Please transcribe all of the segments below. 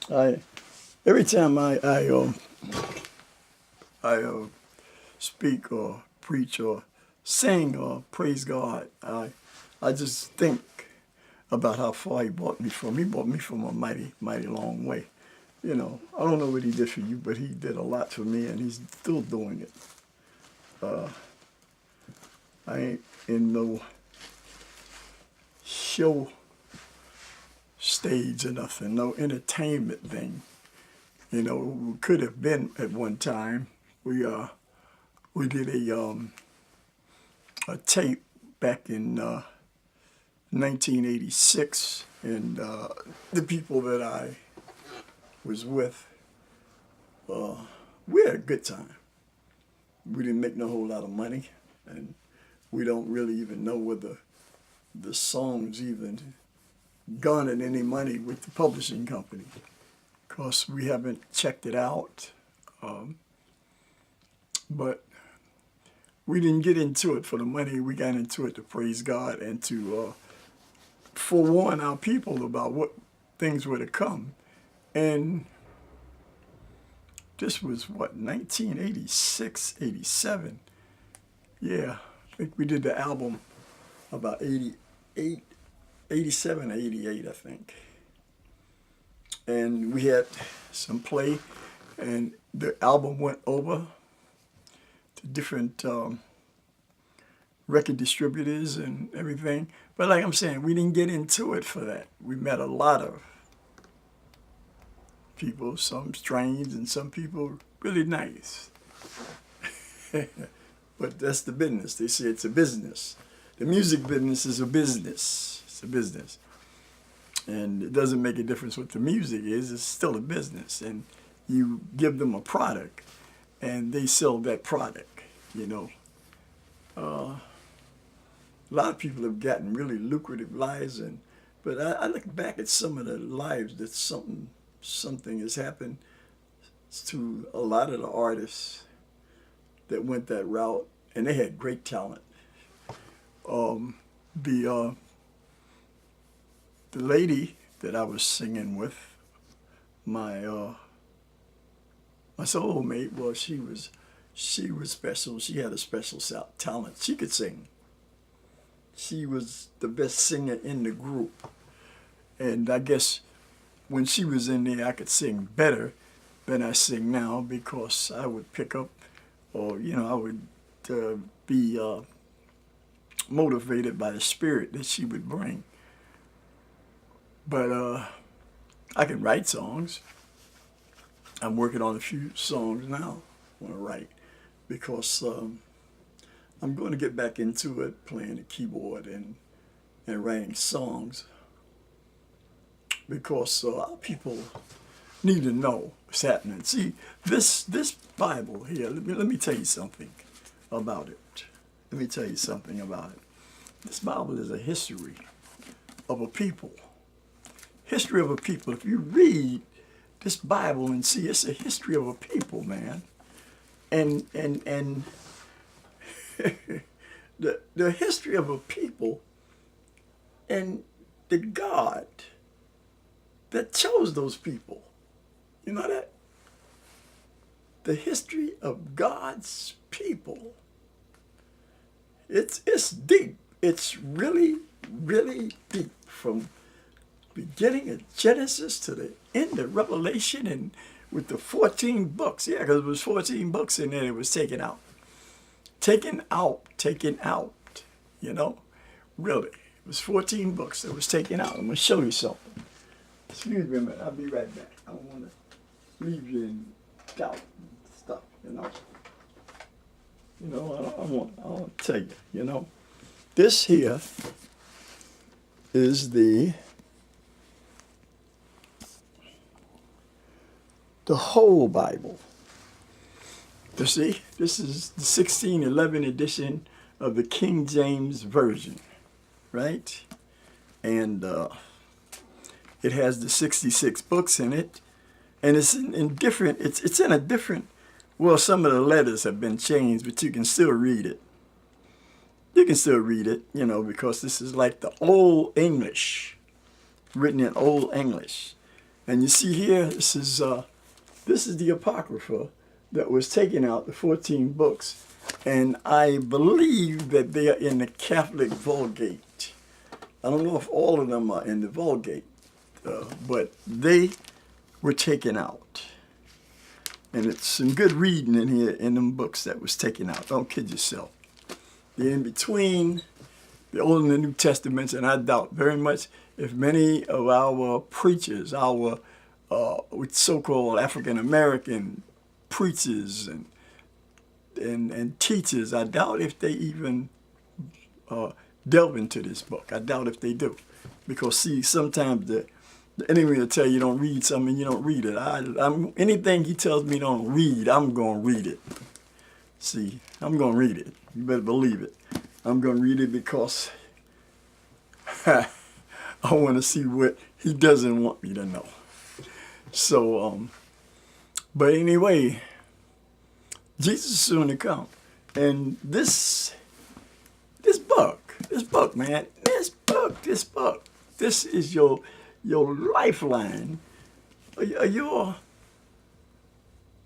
I every time I speak or preach or sing or praise God, I just think about how far He brought me from. He brought me from a mighty, mighty long way. You know, I don't know what He did for you, but He did a lot for me, and He's still doing it. Uh, I ain't in no show stage or nothing, no entertainment thing. You know, we could have been at one time. We did a tape back in 1986, and the people that I was with, we had a good time. We didn't make no whole lot of money, and we don't really even know whether the songs even garnered any money with the publishing company, because we haven't checked it out. But we didn't get into it for the money. We got into it to praise God and to forewarn our people about what things were to come. And this was what, 1986, 87? Yeah, I think we did the album about 88, 87 or 88, I think. And we had some play, and the album went over to different record distributors and everything. But like I'm saying, we didn't get into it for that. We met a lot of people, some strange and some people really nice. But that's the business. They say it's a business. The music business is a business. It's a business. And it doesn't make a difference what the music is. It's still a business. And you give them a product, and they sell that product, you know. A lot of people have gotten really lucrative lives, but I look back at some of the lives that something has happened to a lot of the artists that went that route, and they had great talent. The lady that I was singing with, my soulmate, well, she was special. She had a special talent. She could sing. She was the best singer in the group, and I guess when she was in there, I could sing better than I sing now, because I would pick up, or I would be motivated by the spirit that she would bring. But I can write songs. I'm working on a few songs now I want to write, because I'm going to get back into it, playing the keyboard and writing songs, because our people need to know what's happening. See, this Bible here, let me tell you something about it. Let me tell you something about it. This Bible is a history of a people. History of a people. If you read this Bible and see, it's a history of a people, man. And the history of a people, and the God that chose those people. You know that? The history of God's people. It's deep. It's really, really deep, from beginning of Genesis to the end of Revelation, and with the 14 books. Yeah, because it was 14 books in there that was taken out. Taken out, you know? Really. It was 14 books that was taken out. I'm going to show you something. Excuse me a minute. I'll be right back. I don't want to leave you in doubt and stuff, you know? I want to tell you, you know? This here is the whole Bible. You see, this is the 1611 edition of the King James Version, right? And it has the 66 books in it, and it's in different. It's in a different. Well, some of the letters have been changed, but you can still read it. You can still read it, because this is like the Old English, written in Old English. And you see here, this is the Apocrypha that was taken out, the 14 books. And I believe that they are in the Catholic Vulgate. I don't know if all of them are in the Vulgate, but they were taken out. And it's some good reading in here in them books that was taken out. Don't kid yourself. They're in between the Old and the New Testaments, and I doubt very much if many of our preachers, our so-called African-American preachers and teachers, I doubt if they even delve into this book. I doubt if they do. Because, see, sometimes the enemy will tell you don't read something and you don't read it. Anything he tells me don't read, I'm going to read it. See, I'm going to read it. You better believe it. I'm going to read it because I want to see what he doesn't want me to know. So, but anyway, Jesus is soon to come. And this book, man, this book, this is your lifeline, your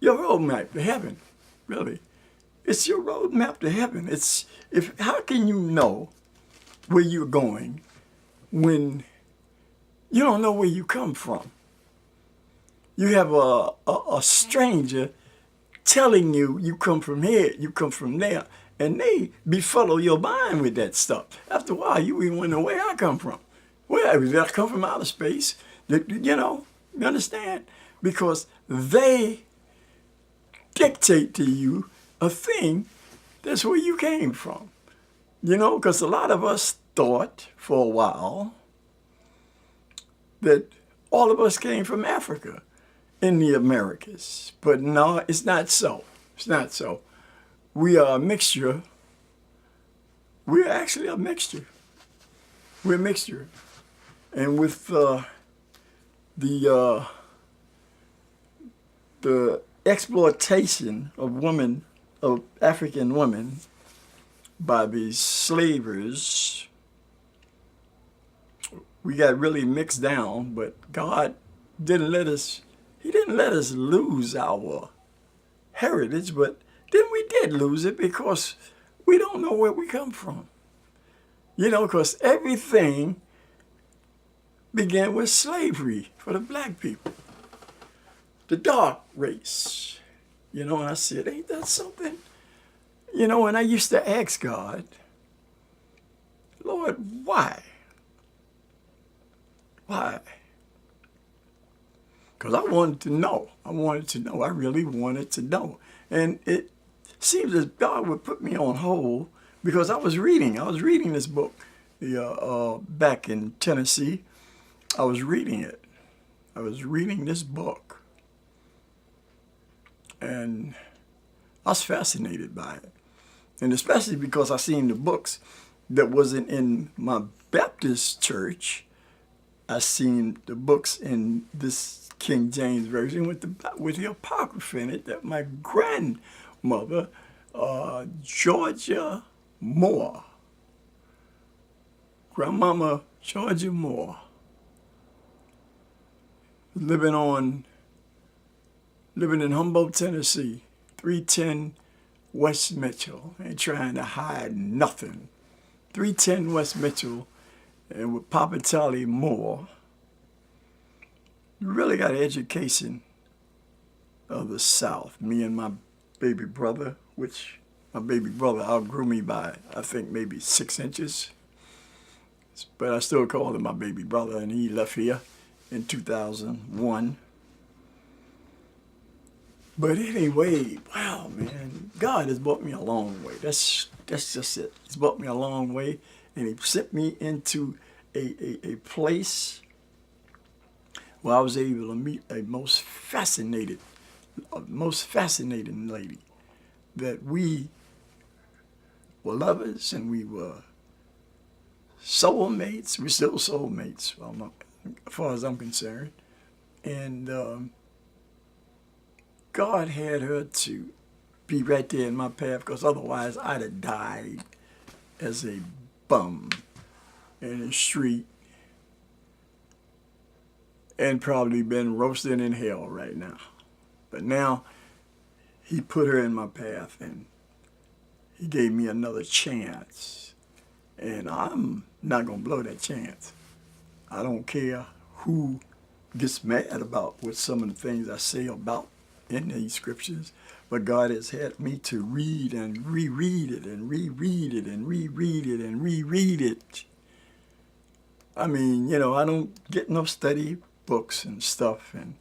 roadmap to heaven, really. It's your roadmap to heaven. How can you know where you're going when you don't know where you come from? You have a stranger telling you come from here, you come from there, and they befuddle your mind with that stuff. After a while, you even wonder where I come from. Where did I come from? Outer space? You understand? Because they dictate to you a thing that's where you came from. Because a lot of us thought for a while that all of us came from Africa in the Americas. But no, it's not so. It's not so. We are a mixture. We're actually a mixture. We're a mixture. And with the exploitation of women, of African women, by these slavers, we got really mixed down. But God didn't let us. He didn't let us lose our heritage, but then we did lose it because we don't know where we come from. Because everything began with slavery for the black people, the dark race. And I said, ain't that something? And I used to ask God, Lord, why? Why? Because I wanted to know. I really wanted to know. And it seems as God would put me on hold because I was reading this book back in Tennessee. I was reading it. I was reading this book. And I was fascinated by it. And especially because I seen the books that wasn't in my Baptist church. I seen the books in this King James Version with the Apocrypha in it that my grandmother, Georgia Moore, Grandmama Georgia Moore, living in Humboldt, Tennessee, 310 West Mitchell. Ain't trying to hide nothing. 310 West Mitchell, and with Papa Charlie Moore. You really got an education of the South. Me and my baby brother, which my baby brother outgrew me by, I think, maybe 6 inches. But I still call him my baby brother, and he left here in 2001. But anyway, wow, man, God has brought me a long way. That's just it. He's brought me a long way, and he sent me into a place where I was able to meet a most fascinating lady. That we were lovers and we were soulmates. We're still soulmates, as far as I'm concerned. And God had her to be right there in my path, because otherwise I'd have died as a bum in the street and probably been roasting in hell right now. But now he put her in my path and he gave me another chance. And I'm not going to blow that chance. I don't care who gets mad about what some of the things I say about in these scriptures, but God has had me to read and reread it and reread it and reread it and reread it. I mean, you know, I don't get no study books and stuff and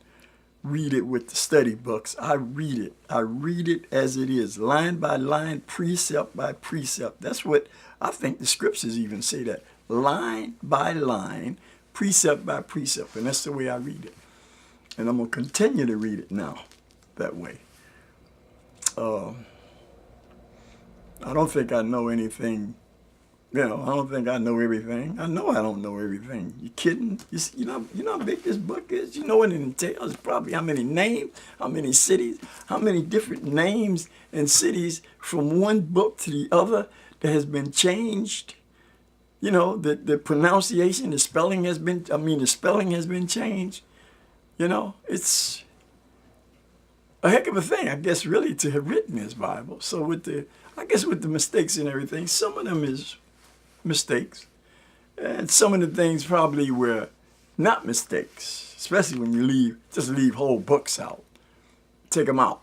read it with the study books. I read it. I read it as it is, line by line, precept by precept. That's what I think the scriptures even say, that line by line, precept by precept. And that's the way I read it. And I'm going to continue to read it now that way. I don't think I know anything. You know, I don't think I know everything. I know I don't know everything. You kidding? You know how big this book is? You know what it entails? Probably how many names, how many cities, how many different names and cities from one book to the other that has been changed. You know, the pronunciation, the spelling has been changed. You know, it's a heck of a thing, I guess, really, to have written this Bible. So with the mistakes and everything, some of them is mistakes. And some of the things probably were not mistakes, especially when you leave whole books out. Take them out.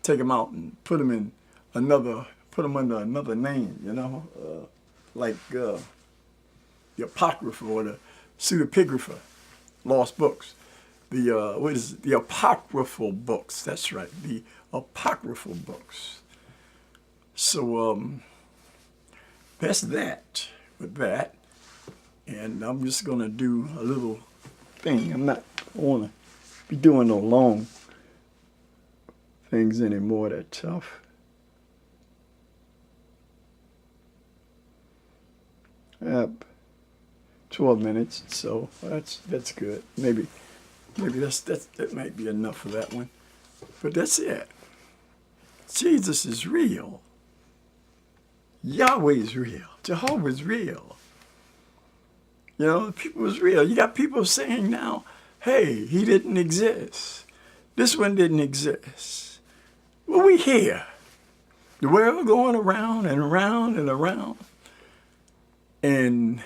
Take them out and put them under another name, you know, like the Apocrypha or the Pseudepigrapha, lost books. The apocryphal books. That's right, the apocryphal books. So that's that with that, and I'm just gonna do a little thing. I want to be doing no long things anymore. That tough. Yep. 12 minutes. So that's good. Maybe that might be enough for that one. But that's it. Jesus is real. Yahweh is real. Jehovah is real. You know, people is real. You got people saying now, hey, he didn't exist. This one didn't exist. Well, we here. The world going around and around and around. And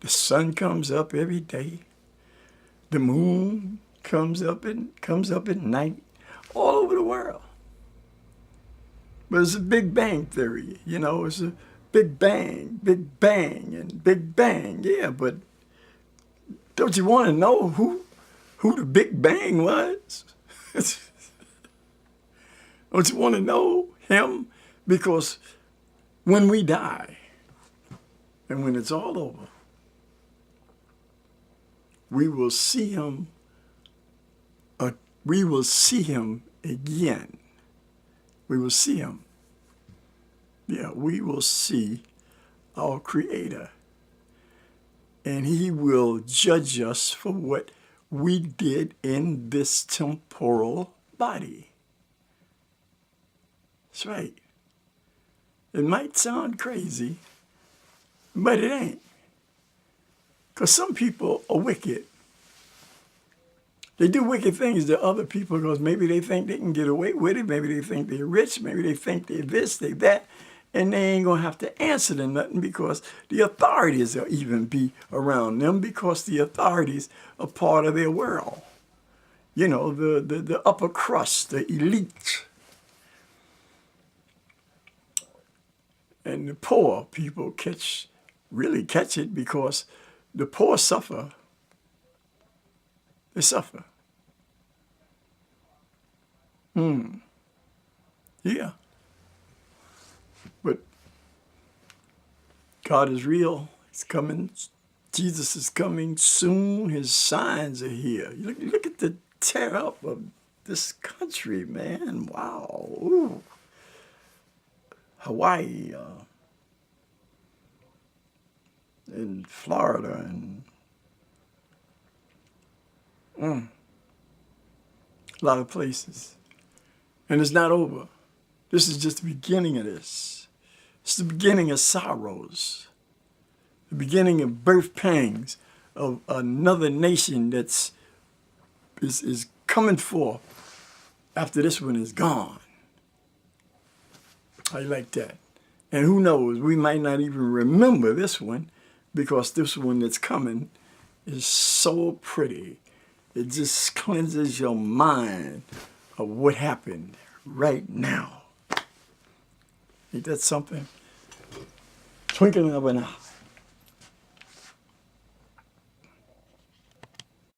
the sun comes up every day. The moon comes up at night, all over the world. But it's a Big Bang theory, you know. It's a Big Bang, and Big Bang. Yeah, but don't you want to know who the Big Bang was? Don't you want to know him? Because when we die, and when it's all over, we will see him. We will see him again. We will see him. Yeah, we will see our Creator. And he will judge us for what we did in this temporal body. That's right. It might sound crazy, but it ain't. Because some people are wicked. They do wicked things to other people because maybe they think they can get away with it. Maybe they think they're rich. Maybe they think they're this, they're that. And they ain't going to have to answer to nothing because the authorities will even be around them because the authorities are part of their world. You know, the upper crust, the elite. And the poor people really catch it because the poor suffer. They suffer. Yeah. But God is real. He's coming. Jesus is coming soon. His signs are here. Look at the tear up of this country, man. Wow. Ooh. Hawaii, in Florida, and a lot of places. And it's not over. This is just the beginning of this. It's the beginning of sorrows, the beginning of birth pangs of another nation that's is coming forth after this one is gone. I like that. And who knows, we might not even remember this one because this one that's coming is so pretty. It just cleanses your mind of what happened right now. Ain't that something? Twinkling of an eye.